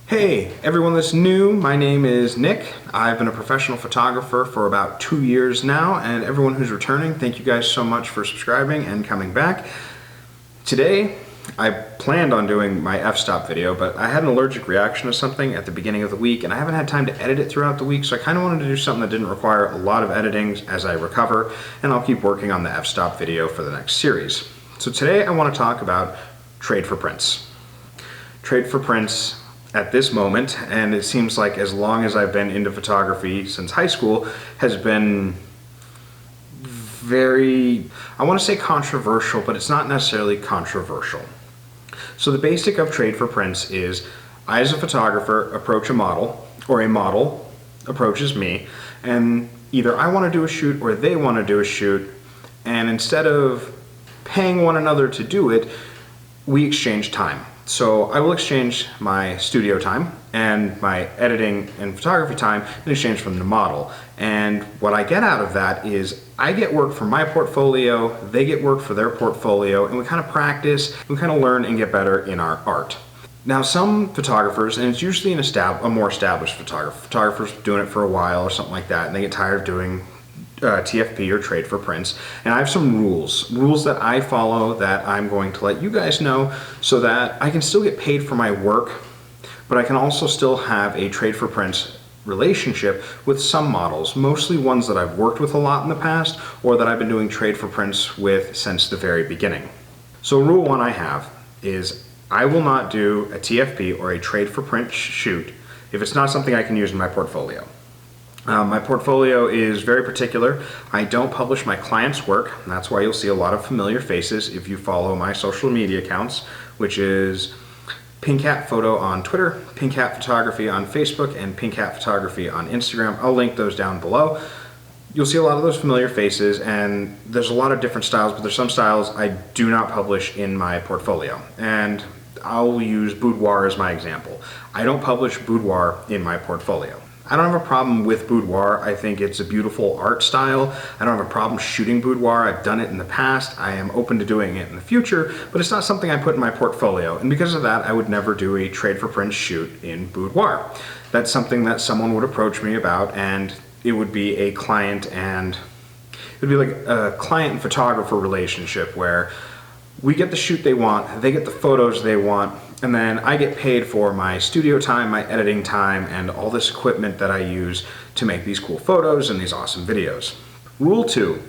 Hey, everyone that's new, my name is Nick. I've been a professional photographer for about 2 years now, and everyone who's returning, thank you guys so much for subscribing and coming back. Today, I planned on doing my f-stop video, but I had an allergic reaction to something at the beginning of the week, and I haven't had time to edit it throughout the week, so I kind of wanted to do something that didn't require a lot of editing as I recover, and I'll keep working on the f-stop video for the next series. So today I want to talk about trade for prints. Trade for prints at this moment, and it seems like as long as I've been into photography since high school, has been very, I want to say controversial, but it's not necessarily controversial. So the basic of trade for prints is I as a photographer approach a model, or a model approaches me, and either I want to do a shoot or they want to do a shoot, and instead of paying one another to do it, we exchange time. So I will exchange my studio time and my editing and photography time in exchange from the model. And what I get out of that is I get work for my portfolio, they get work for their portfolio, and we kind of practice, we kind of learn and get better in our art. Now some photographers, and it's usually a more established photographers doing it for a while or something like that, and they get tired of doing TFP or trade for prints, and I have some rules that I follow that I'm going to let you guys know so that I can still get paid for my work, but I can also still have a trade for prints relationship with some models, mostly ones that I've worked with a lot in the past or that I've been doing trade for prints with since the very beginning. So rule one I have is I will not do a TFP or a trade for print shoot if it's not something I can use in my portfolio. My portfolio is very particular. I don't publish my clients' work. That's why you'll see a lot of familiar faces if you follow my social media accounts, which is Pink Hat Photo on Twitter, Pink Hat Photography on Facebook, and Pink Hat Photography on Instagram. I'll link those down below. You'll see a lot of those familiar faces, and there's a lot of different styles, but there's some styles I do not publish in my portfolio. And I'll use boudoir as my example. I don't publish boudoir in my portfolio. I don't have a problem with boudoir. I think it's a beautiful art style. I don't have a problem shooting boudoir. I've done it in the past. I am open to doing it in the future, but it's not something I put in my portfolio. And because of that, I would never do a trade for print shoot in boudoir. That's something that someone would approach me about, and it would be a client and it would be like a client and photographer relationship where we get the shoot they want, they get the photos they want, and then I get paid for my studio time, my editing time, and all this equipment that I use to make these cool photos and these awesome videos. Rule two,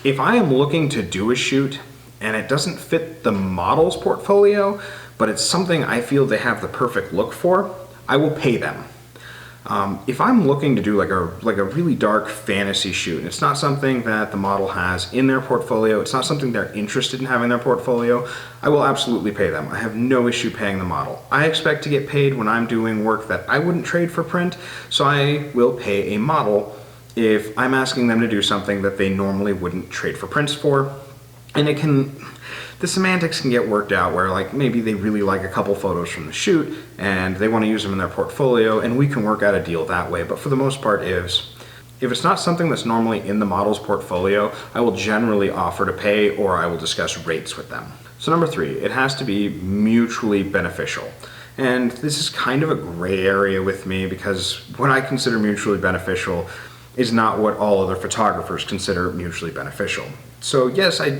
if I am looking to do a shoot and it doesn't fit the model's portfolio, but it's something I feel they have the perfect look for, I will pay them. If I'm looking to do like a really dark fantasy shoot, and it's not something that the model has in their portfolio, it's not something they're interested in having in their portfolio, I will absolutely pay them. I have no issue paying the model. I expect to get paid when I'm doing work that I wouldn't trade for print, so I will pay a model if I'm asking them to do something that they normally wouldn't trade for prints for. And the semantics can get worked out where like maybe they really like a couple photos from the shoot and they want to use them in their portfolio, and we can work out a deal that way. But for the most part, if it's not something that's normally in the model's portfolio, I will generally offer to pay, or I will discuss rates with them. So number three, it has to be mutually beneficial. And this is kind of a gray area with me because what I consider mutually beneficial is not what all other photographers consider mutually beneficial. So yes, I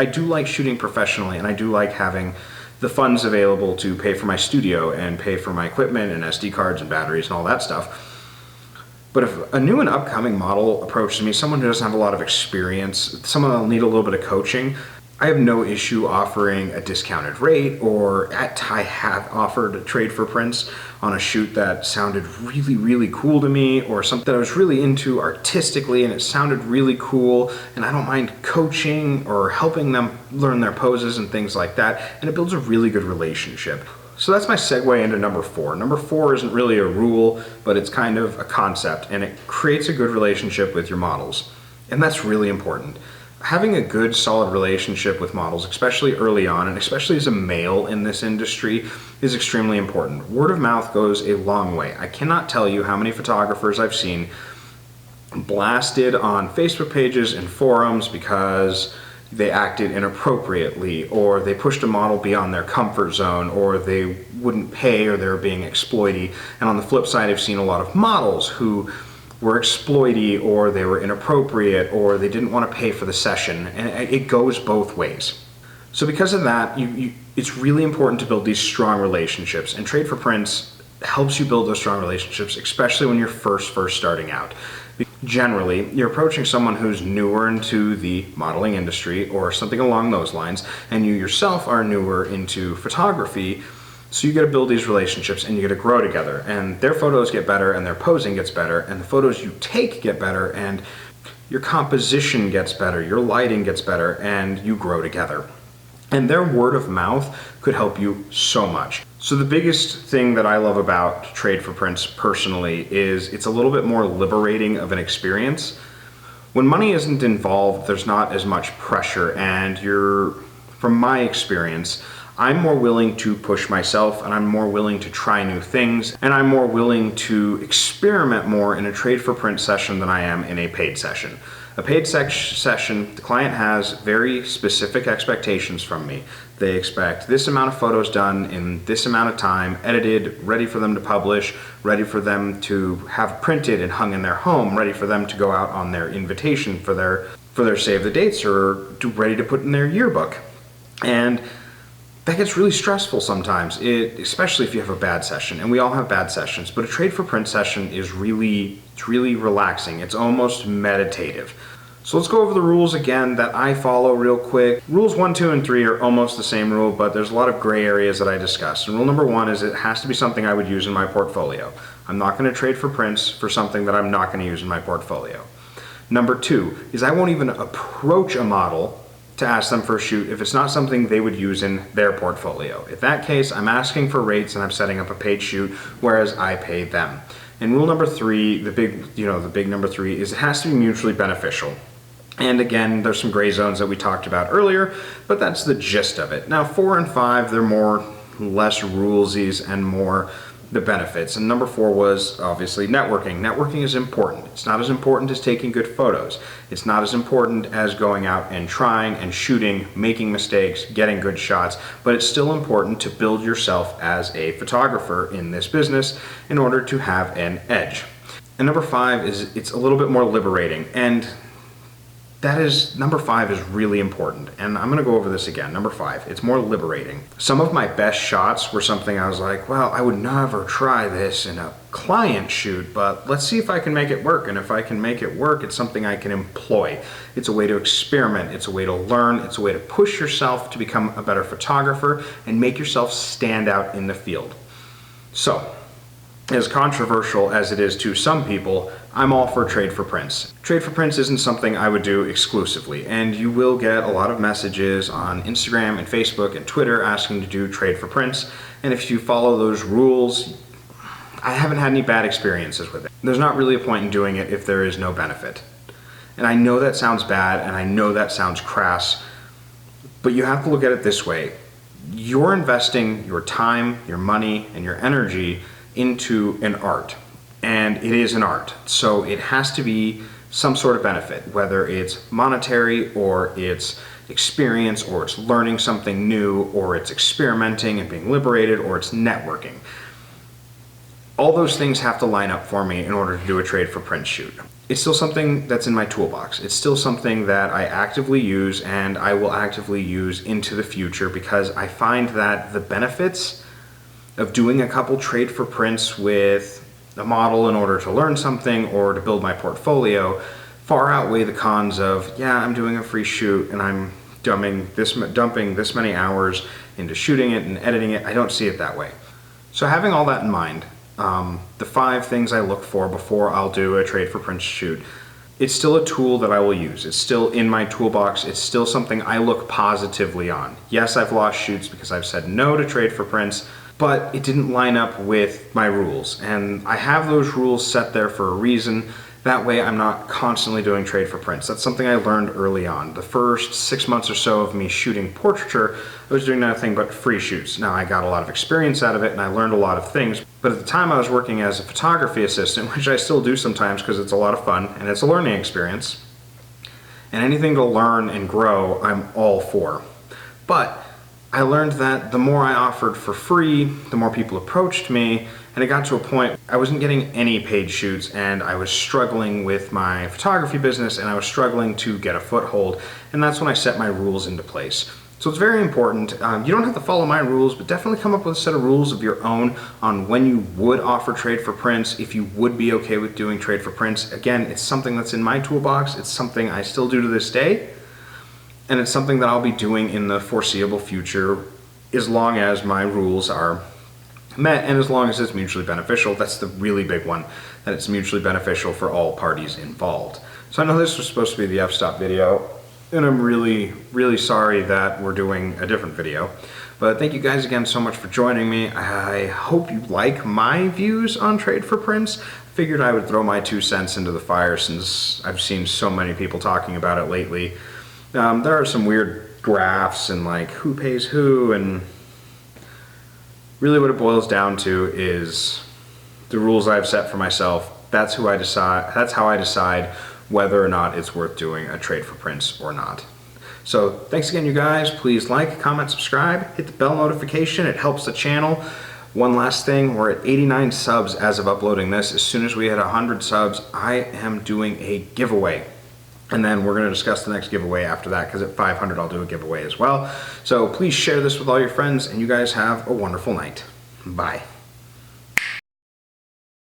do like shooting professionally, and I do like having the funds available to pay for my studio and pay for my equipment and SD cards and batteries and all that stuff. But if a new and upcoming model approaches me, someone who doesn't have a lot of experience, someone that'll need a little bit of coaching, I have no issue offering a discounted rate, or I have offered a trade for prints on a shoot that sounded really, really cool to me, or something that I was really into artistically and it sounded really cool, and I don't mind coaching or helping them learn their poses and things like that, and it builds a really good relationship. So that's my segue into number four. Number four isn't really a rule, but it's kind of a concept, and it creates a good relationship with your models, and that's really important. Having a good, solid relationship with models, especially early on, and especially as a male in this industry, is extremely important. Word of mouth goes a long way. I cannot tell you how many photographers I've seen blasted on Facebook pages and forums because they acted inappropriately, or they pushed a model beyond their comfort zone, or they wouldn't pay, or they were being exploity. And on the flip side, I've seen a lot of models who were exploity, or they were inappropriate, or they didn't want to pay for the session, and it goes both ways. So because of that, it's really important to build these strong relationships, and Trade for Prints helps you build those strong relationships, especially when you're first starting out. Generally, you're approaching someone who's newer into the modeling industry or something along those lines, and you yourself are newer into photography, so you get to build these relationships and you get to grow together, and their photos get better and their posing gets better and the photos you take get better and your composition gets better, your lighting gets better, and you grow together. And their word of mouth could help you so much. So the biggest thing that I love about Trade for Prints personally is it's a little bit more liberating of an experience. When money isn't involved, there's not as much pressure, and from my experience, I'm more willing to push myself, and I'm more willing to try new things, and I'm more willing to experiment more in a Trade for Print session than I am in a paid session. A paid session, the client has very specific expectations from me. They expect this amount of photos done in this amount of time, edited, ready for them to publish, ready for them to have printed and hung in their home, ready for them to go out on their invitation for their save the dates, or ready to put in their yearbook. And that gets really stressful sometimes, especially if you have a bad session, and we all have bad sessions, but a Trade for Print session is really relaxing. It's almost meditative. So let's go over the rules again that I follow real quick. Rules 1, 2, and 3 are almost the same rule, but there's a lot of gray areas that I discussed. And rule number 1 is it has to be something I would use in my portfolio. I'm not going to trade for prints for something that I'm not going to use in my portfolio. Number 2 is I won't even approach a model to ask them for a shoot if it's not something they would use in their portfolio. In that case, I'm asking for rates and I'm setting up a paid shoot, whereas I pay them. And rule number 3, the big number 3, is it has to be mutually beneficial. And again, there's some gray zones that we talked about earlier, but that's the gist of it. Now 4 and 5, they're less rulesies and more the benefits. And number 4 was obviously networking. Networking is important. It's not as important as taking good photos. It's not as important as going out and trying and shooting, making mistakes, getting good shots, but it's still important to build yourself as a photographer in this business in order to have an edge. And number 5 is it's a little bit more liberating, and number 5 is really important, and I'm going to go over this again. Number 5, it's more liberating. Some of my best shots were something I was like, well, I would never try this in a client shoot, but let's see if I can make it work. And if I can make it work, it's something I can employ. It's a way to experiment. It's a way to learn. It's a way to push yourself to become a better photographer and make yourself stand out in the field. So, as controversial as it is to some people, I'm all for Trade for Prints. Trade for Prints isn't something I would do exclusively, and you will get a lot of messages on Instagram and Facebook and Twitter asking to do Trade for Prints, and if you follow those rules, I haven't had any bad experiences with it. There's not really a point in doing it if there is no benefit. And I know that sounds bad, and I know that sounds crass, but you have to look at it this way. You're investing your time, your money, and your energy into an art, and it is an art, so it has to be some sort of benefit, whether it's monetary or it's experience or it's learning something new or it's experimenting and being liberated or it's networking. All those things have to line up for me in order to do a Trade for Print shoot. It's still something that's in my toolbox. It's still something that I actively use and I will actively use into the future, because I find that the benefits of doing a couple Trade for Prints with a model in order to learn something or to build my portfolio far outweigh the cons of, yeah, I'm doing a free shoot and I'm dumping this many hours into shooting it and editing it. I don't see it that way. So having all that in mind, the 5 things I look for before I'll do a Trade for Prints shoot, it's still a tool that I will use. It's still in my toolbox. It's still something I look positively on. Yes, I've lost shoots because I've said no to Trade for Prints, but it didn't line up with my rules, and I have those rules set there for a reason. That way I'm not constantly doing Trade for Prints. That's something I learned early on. The first 6 months or so of me shooting portraiture, I was doing nothing but free shoots. Now I got a lot of experience out of it and I learned a lot of things, but at the time I was working as a photography assistant, which I still do sometimes because it's a lot of fun and it's a learning experience. and anything to learn and grow, I'm all for. But I learned that the more I offered for free, the more people approached me, and it got to a point I wasn't getting any paid shoots, and I was struggling with my photography business, and I was struggling to get a foothold, and that's when I set my rules into place. So it's very important. You don't have to follow my rules, but definitely come up with a set of rules of your own on when you would offer trade for prints, if you would be okay with doing trade for prints. Again, it's something that's in my toolbox. It's something I still do to this day, and it's something that I'll be doing in the foreseeable future as long as my rules are met and as long as it's mutually beneficial. That's the really big one, that it's mutually beneficial for all parties involved. So I know this was supposed to be the f-stop video, and I'm really sorry that we're doing a different video. But thank you guys again so much for joining me. I hope you like my views on trade for prints. Figured I would throw my 2 cents into the fire since I've seen so many people talking about it lately. There are some weird graphs and like who pays who, and really what it boils down to is the rules I've set for myself. That's how I decide whether or not it's worth doing a trade for prints or not. So thanks again, you guys. Please like, comment, subscribe, hit the bell notification. It helps the channel. One last thing, we're at 89 subs as of uploading this. As soon as we hit 100 subs, I am doing a giveaway. And then we're going to discuss the next giveaway after that, because at 500 I'll do a giveaway as well. So please share this with all your friends, and you guys have a wonderful night. Bye.